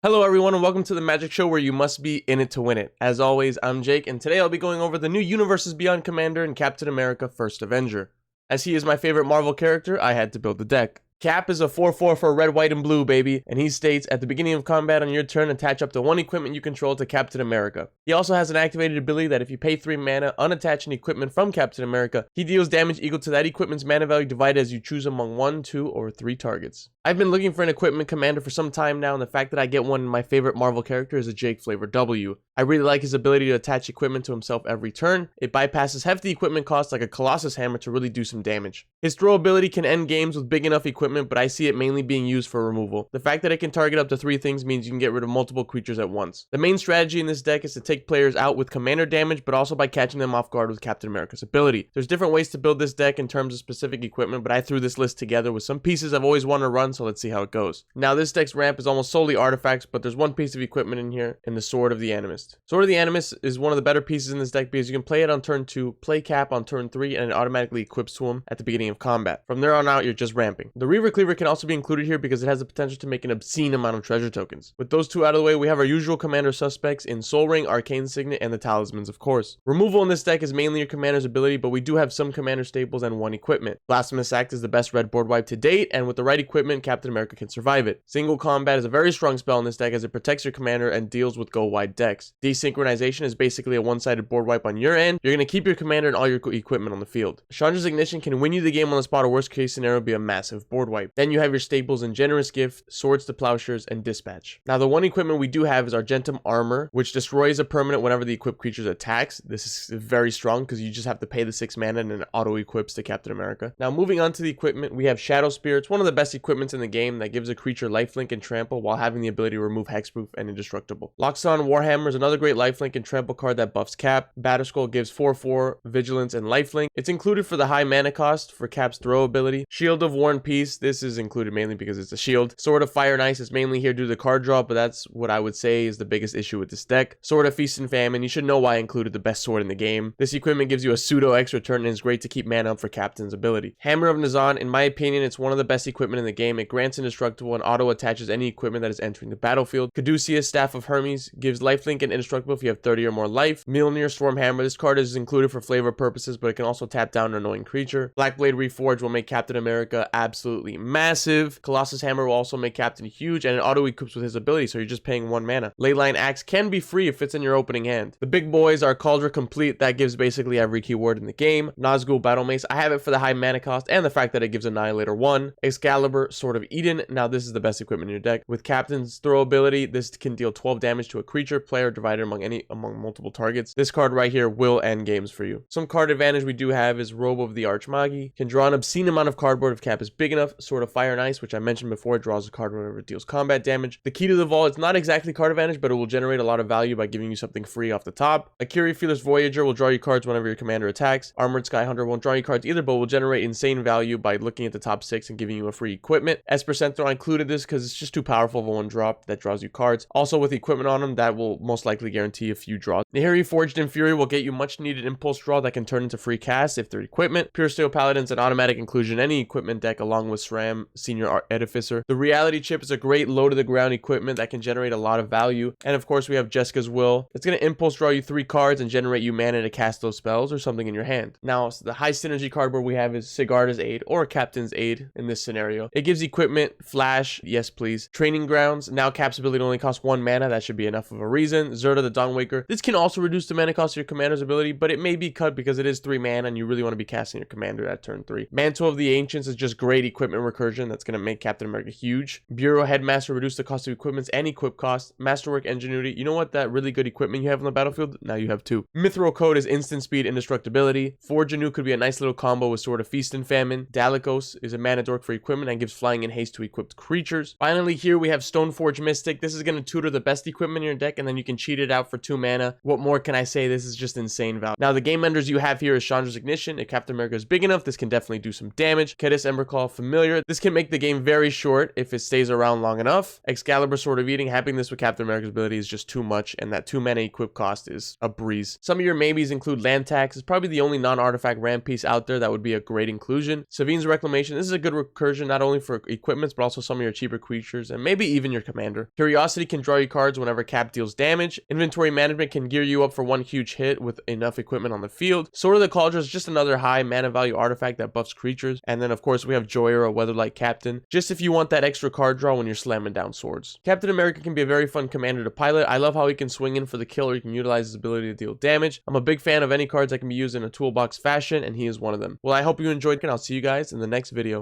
Hello everyone and welcome to the Magic Show where you must be in it to win it. As always, I'm Jake and today I'll be going over the new Universes Beyond Commander and Captain America First Avenger. As he is my favorite Marvel character, I had to build the deck. Cap is a 4/4 for red, white, and blue, baby, and he states, at the beginning of combat on your turn, attach up to one equipment you control to Captain America. He also has an activated ability that if you pay 3 mana, unattach an equipment from Captain America, he deals damage equal to that equipment's mana value divided as you choose among 1, 2, or 3 targets. I've been looking for an equipment commander for some time now, and the fact that I get one in my favorite Marvel character is a Jake Flavor W. I really like his ability to attach equipment to himself every turn. It bypasses hefty equipment costs like a Colossus Hammer to really do some damage. His throw ability can end games with big enough equipment, but I see it mainly being used for removal. The fact that it can target up to 3 things means you can get rid of multiple creatures at once. The main strategy in this deck is to take players out with commander damage, but also by catching them off guard with Captain America's ability. There's different ways to build this deck in terms of specific equipment, but I threw this list together with some pieces I've always wanted to run, so let's see how it goes. Now this deck's ramp is almost solely artifacts, but there's one piece of equipment in here, in the Sword of the Animist. Sword of the Animist is one of the better pieces in this deck because you can play it on turn 2, play Cap on turn 3, and it automatically equips to him at the beginning of combat. From there on out, you're just ramping. The Reaver Cleaver can also be included here because it has the potential to make an obscene amount of treasure tokens. With those two out of the way, we have our usual commander suspects in Soul Ring, Arcane Signet, and the Talismans, of course. Removal in this deck is mainly your commander's ability, but we do have some commander staples and one equipment. Blasphemous Act is the best red board wipe to date, and with the right equipment, Captain America can survive it. Single Combat is a very strong spell in this deck as it protects your commander and deals with go-wide decks. Desynchronization is basically a one-sided board wipe on your end. You're going to keep your commander and all your equipment on the field. Chandra's Ignition can win you the game on the spot, or worst case scenario be a massive board wipe. Then you have your staples in Generous Gift, Swords to Plowshares, and Dispatch. Now the one equipment we do have is Argentum Armor, which destroys a permanent whenever the equipped creature attacks. This is very strong because you just have to pay the 6 mana and it auto-equips to Captain America. Now moving on to the equipment, we have Shadow Spear. It's one of the best equipments in the game that gives a creature lifelink and trample while having the ability to remove hexproof and indestructible. Loxodon Warhammer is another great lifelink and trample card that buffs Cap. Batterskull gives 4/4 vigilance and lifelink. It's included for the high mana cost for Cap's throw ability. Shield of War and Peace, this is included mainly because it's a shield. Sword of Fire and Ice is mainly here due to the card draw, but that's what I would say is the biggest issue with this deck. Sword of Feast and Famine, you should know why I included the best sword in the game. This equipment gives you a pseudo extra turn and is great to keep mana up for Captain's ability. Hammer of Nazan, in my opinion, it's one of the best equipment in the game. It grants indestructible and auto attaches any equipment that is entering the battlefield. Caduceus, Staff of Hermes, gives lifelink and indestructible if you have 30 or more life. Mjolnir, Stormhammer, this card is included for flavor purposes, but it can also tap down an annoying creature. Blackblade Reforge will make Captain America absolutely massive. Colossus Hammer will also make Captain huge, and it auto equips with his ability, so you're just paying 1 mana. Leyline Axe can be free if it's in your opening hand. The big boys are Cauldron Complete, that gives basically every keyword in the game. Nazgul Battle Mace, I have it for the high mana cost and the fact that it gives Annihilator 1. Excalibur, Sword of Eden, now this is the best equipment in your deck. With Captain's throw ability, this can deal 12 damage to a creature, player divided among multiple targets. This card right here will end games for you. Some card advantage we do have is Robe of the Archmagi. Can draw an obscene amount of cardboard if Cap is big enough. Sword of Fire and Ice, which I mentioned before, it draws a card whenever it deals combat damage. The Key to the Vault, it's not exactly card advantage, but it will generate a lot of value by giving you something free off the top. Akiri Fearless Voyager will draw you cards whenever your commander attacks. Armored Sky Hunter won't draw you cards either, but will generate insane value by looking at the top 6 and giving you a free equipment. Esper Sentinel, I included this because it's just too powerful of a one drop that draws you cards. Also with equipment on them, that will most likely guarantee a few draws. Nahiri Forged in Fury will get you much needed impulse draw that can turn into free casts if they're equipment. Pure Steel Paladin's an automatic inclusion in any equipment deck along with SRAM, Senior Edificer. The Reality Chip is a great low to the ground equipment that can generate a lot of value. And of course we have Jessica's Will. It's going to impulse draw you 3 cards and generate you mana to cast those spells or something in your hand. Now the high synergy cardboard we have is Sigarda's Aid or Captain's Aid in this scenario. It gives equipment, flash, yes please, Training Grounds. Now Cap's ability only costs 1 mana, that should be enough of a reason. Zerta the Dawnwaker, this can also reduce the mana cost of your commander's ability, but it may be cut because it is 3 mana and you really want to be casting your commander at turn 3. Mantle of the Ancients is just great equipment recursion that's going to make Captain America huge. Bureau Headmaster, reduce the cost of equipments and equip cost. Masterwork Ingenuity, you know what, that really good equipment you have on the battlefield, now you have 2. Mithril Code is instant speed, indestructibility. Forge Anew could be a nice little combo with Sword of Feast and Famine. Dalekos is a mana dork for equipment and gives flying and haste to equipped creatures. Finally here we have Stoneforge Mystic. This is going to tutor the best equipment in your deck and then you can cheat cheated out for 2 mana. What more can I say? This is just insane value. Now, the game enders you have here is Chandra's Ignition. If Captain America is big enough, this can definitely do some damage. Kedis Emberclaw, familiar. This can make the game very short if it stays around long enough. Excalibur, Sword of Eating. Having this with Captain America's ability is just too much, and that 2 mana equip cost is a breeze. Some of your maybes include Land Tax. It's probably the only non-artifact ramp piece out there that would be a great inclusion. Savine's Reclamation. This is a good recursion, not only for equipments, but also some of your cheaper creatures, and maybe even your commander. Curiosity can draw you cards whenever Cap deals damage. Inventory Management can gear you up for 1 huge hit with enough equipment on the field. Sword of the Cauldron is just another high mana value artifact that buffs creatures. And then, of course, we have Joyer, a Weatherlight Captain, just if you want that extra card draw when you're slamming down swords. Captain America can be a very fun commander to pilot. I love how he can swing in for the kill, or he can utilize his ability to deal damage. I'm a big fan of any cards that can be used in a toolbox fashion, and he is one of them. Well, I hope you enjoyed, and I'll see you guys in the next video.